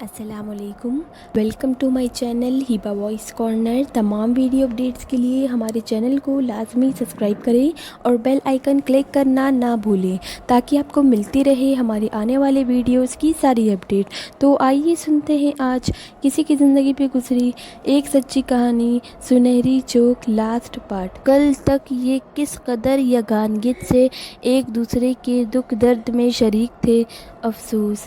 السلام علیکم، welcome to my channel Heba voice corner. تمام ویڈیو اپڈیٹس کے لیے ہمارے چینل کو لازمی سبسکرائب کریں اور بیل آئیکن کلک کرنا نہ بھولیں تاکہ آپ کو ملتی رہے ہمارے آنے والے ویڈیوز کی ساری اپڈیٹ۔ تو آئیے سنتے ہیں آج کسی کی زندگی پہ گزری ایک سچی کہانی، سنہری چوک لاسٹ پارٹ۔ کل تک یہ کس قدر یگانگیت سے ایک دوسرے کے دکھ درد میں شریک تھے۔ افسوس،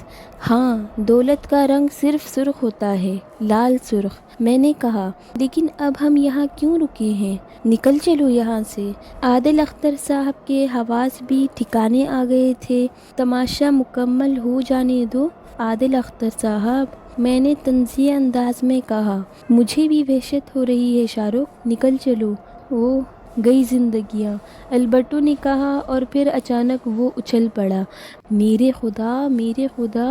ہاں، دولت کا رنگ صرف سرخ ہوتا ہے، لال سرخ، میں نے کہا۔ لیکن اب ہم یہاں کیوں رکے ہیں؟ نکل چلو یہاں سے۔ عادل اختر صاحب کے حواس بھی ٹھکانے آ گئے تھے۔ تماشا مکمل ہو جانے دو عادل اختر صاحب، میں نے طنزیہ انداز میں کہا۔ مجھے بھی وحشت ہو رہی ہے شاہ رخ، نکل چلو۔ اوہ، گئی زندگیاں، البرٹو نے کہا اور پھر اچانک وہ اچھل پڑا۔ میرے خدا،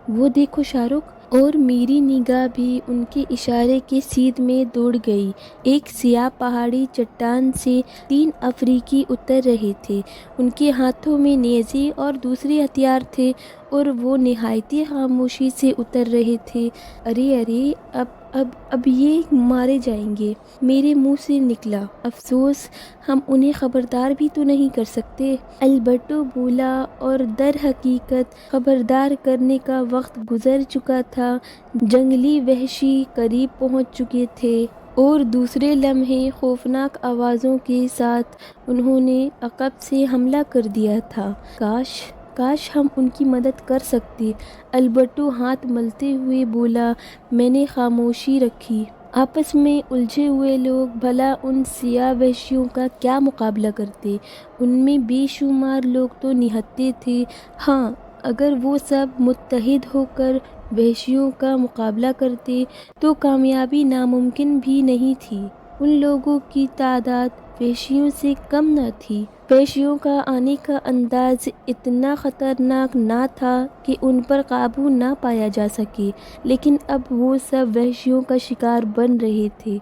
وہ دیکھو شاہ رخ۔ اور میری نگاہ بھی ان کے اشارے کے سیدھ میں دوڑ گئی۔ ایک سیاہ پہاڑی چٹان سے 3 افریقی اتر رہے تھے۔ ان کے ہاتھوں میں نیزے اور دوسرے ہتھیار تھے اور وہ نہایتی خاموشی سے اتر رہے تھے۔ ارے، اب یہ مارے جائیں گے، میرے منہ سے نکلا۔ افسوس، ہم انہیں خبردار بھی تو نہیں کر سکتے، البرٹو بولا، اور در حقیقت خبردار کرنے کا وقت گزر چکا تھا۔ جنگلی وحشی قریب پہنچ چکے تھے اور دوسرے لمحے خوفناک آوازوں کے ساتھ انہوں نے عقب سے حملہ کر دیا تھا۔ کاش ہم ان کی مدد کر سکتے، البرٹو ہاتھ ملتے ہوئے بولا۔ میں نے خاموشی رکھی۔ آپس میں الجھے ہوئے لوگ بھلا ان سیاہ وحشیوں کا کیا مقابلہ کرتے؟ ان میں بے شمار لوگ تو نہتے تھے۔ ہاں، اگر وہ سب متحد ہو کر وحشیوں کا مقابلہ کرتے تو کامیابی ناممکن بھی نہیں تھی۔ ان لوگوں کی تعداد وحشیوں سے کم نہ تھی۔ وحشیوں کا آنے کا انداز اتنا خطرناک نہ تھا کہ ان پر قابو نہ پایا جا سکے، لیکن اب وہ سب وحشیوں کا شکار بن رہے تھے۔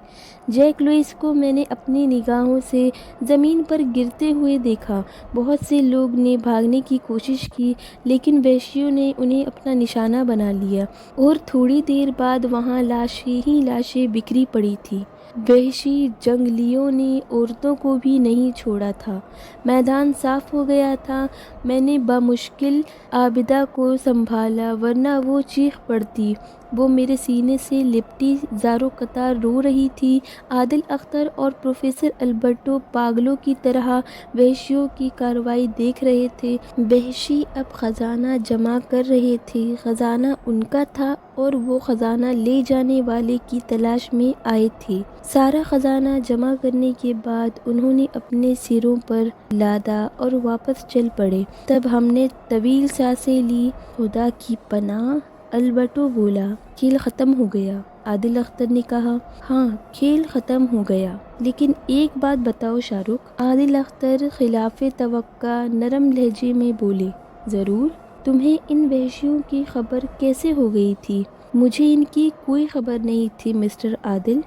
جیک لوئس کو میں نے اپنی نگاہوں سے زمین پر گرتے ہوئے دیکھا۔ بہت سے لوگ نے بھاگنے کی کوشش کی، لیکن وحشیوں نے انہیں اپنا نشانہ بنا لیا اور تھوڑی دیر بعد وہاں لاشیں ہی لاشیں بکھری پڑی تھیں۔ وحشی جنگلیوں نے عورتوں کو بھی نہیں چھوڑا تھا۔ میدان صاف ہو گیا تھا۔ میں نے بمشکل عابدہ کو سنبھالا، ورنہ وہ چیخ پڑتی۔ وہ میرے سینے سے لپٹی زاروں قطار رو رہی تھی۔ عادل اختر اور پروفیسر البرٹو پاگلوں کی طرح وحشیوں کی کارروائی دیکھ رہے تھے۔ وحشی اب خزانہ جمع کر رہے تھے۔ خزانہ ان کا تھا اور وہ خزانہ لے جانے والے کی تلاش میں آئے تھے۔ سارا خزانہ جمع کرنے کے بعد انہوں نے اپنے سروں پر لادا اور واپس چل پڑے۔ تب ہم نے طویل سانسیں لی۔ خدا کی پناہ، البرٹو بولا۔ کھیل ختم ہو گیا، عادل اختر نے کہا۔ ہاں، کھیل ختم ہو گیا، لیکن ایک بات بتاؤ شاہ رخ، عادل اختر خلاف توقع نرم لہجے میں بولے۔ ضرور، تمہیں ان وحشیوں کی خبر کیسے ہو گئی تھی؟ مجھے ان کی کوئی خبر نہیں تھی مسٹر عادل۔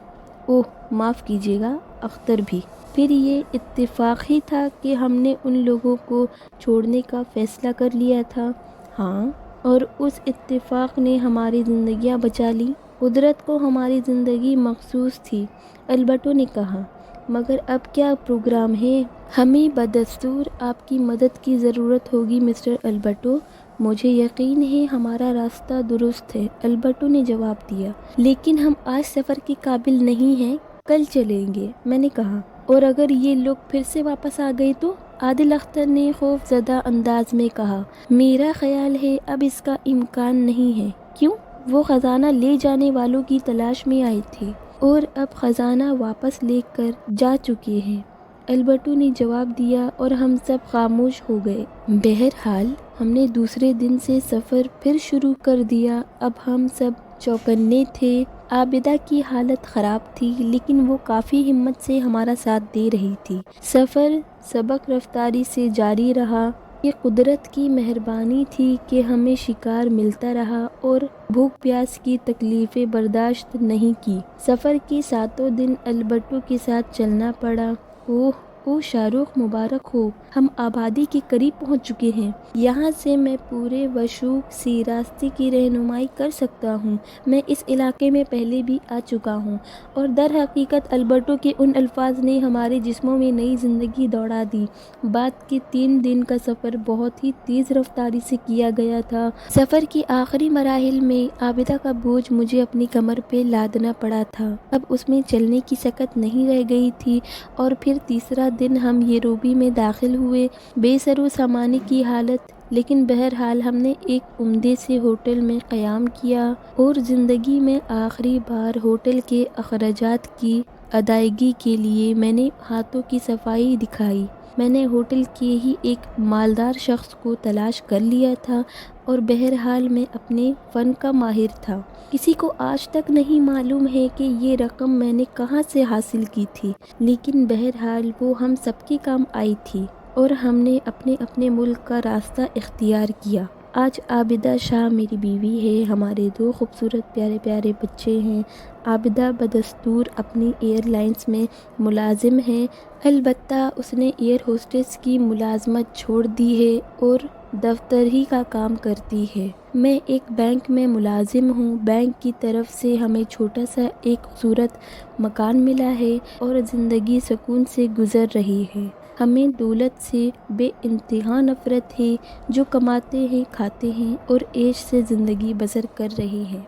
اوہ، معاف کیجیے گا، اختر بھی۔ پھر یہ اتفاق ہی تھا کہ ہم نے ان لوگوں کو چھوڑنے کا فیصلہ کر لیا تھا۔ ہاں، اور اس اتفاق نے ہماری زندگیاں بچا لیں۔ قدرت کو ہماری زندگی مخصوص تھی، البرٹو نے کہا۔ مگر اب کیا پروگرام ہے؟ ہمیں بدستور آپ کی مدد کی ضرورت ہوگی مسٹر البرٹو۔ مجھے یقین ہے ہمارا راستہ درست ہے، البرٹو نے جواب دیا۔ لیکن ہم آج سفر کے قابل نہیں ہیں، کل چلیں گے، میں نے کہا۔ اور اگر یہ لوگ پھر سے واپس آ گئے تو؟ عادل اختر نے خوف زدہ انداز میں کہا۔ میرا خیال ہے اب اس کا امکان نہیں ہے۔ کیوں؟ وہ خزانہ لے جانے والوں کی تلاش میں آئے تھے اور اب خزانہ واپس لے کر جا چکے ہیں، البرٹو نے جواب دیا، اور ہم سب خاموش ہو گئے۔ بہرحال ہم نے دوسرے دن سے سفر پھر شروع کر دیا۔ اب ہم سب چوکنے تھے۔ عابدہ کی حالت خراب تھی، لیکن وہ کافی ہمت سے ہمارا ساتھ دے رہی تھی۔ سفر سبک رفتاری سے جاری رہا۔ یہ قدرت کی مہربانی تھی کہ ہمیں شکار ملتا رہا اور بھوک پیاس کی تکلیفیں برداشت نہیں کی۔ سفر کے 7 دن البرٹو کے ساتھ چلنا پڑا۔ اوہ او شاہ رخ مبارک ہو، ہم آبادی کے قریب پہنچ چکے ہیں۔ یہاں سے میں پورے وشوق سی راستے کی رہنمائی کر سکتا ہوں۔ میں اس علاقے میں پہلے بھی آ چکا ہوں اور در حقیقت البرٹو کے ان الفاظ نے ہمارے جسموں میں نئی زندگی دوڑا دی۔ بعد کے 3 دن کا سفر بہت ہی تیز رفتاری سے کیا گیا تھا۔ سفر کی آخری مراحل میں عابدہ کا بوجھ مجھے اپنی کمر پہ لادنا پڑا تھا۔ اب اس میں چلنے کی سکت نہیں رہ گئی تھی اور پھر تیسرا دن ہم یروبی میں داخل ہوئے، بے سر و سامانے کی حالت، لیکن بہرحال ہم نے ایک عمدے سے ہوٹل میں قیام کیا اور زندگی میں آخری بار ہوٹل کے اخراجات کی ادائیگی کے لیے میں نے ہاتھوں کی صفائی دکھائی۔ میں نے ہوٹل کے ہی ایک مالدار شخص کو تلاش کر لیا تھا اور بہرحال میں اپنے فن کا ماہر تھا۔ کسی کو آج تک نہیں معلوم ہے کہ یہ رقم میں نے کہاں سے حاصل کی تھی، لیکن بہرحال وہ ہم سب کے کام آئی تھی اور ہم نے اپنے اپنے ملک کا راستہ اختیار کیا۔ آج عابدہ شاہ میری بیوی ہے، ہمارے 2 خوبصورت پیارے پیارے بچے ہیں۔ عابدہ بدستور اپنی ایئر لائنز میں ملازم ہے، البتہ اس نے ایئر ہوسٹس کی ملازمت چھوڑ دی ہے اور دفتر ہی کا کام کرتی ہے۔ میں ایک بینک میں ملازم ہوں۔ بینک کی طرف سے ہمیں چھوٹا سا ایک خوبصورت مکان ملا ہے اور زندگی سکون سے گزر رہی ہے۔ ہمیں دولت سے بے انتہا نفرت ہے، جو کماتے ہیں کھاتے ہیں اور عیش سے زندگی بسر کر رہے ہیں۔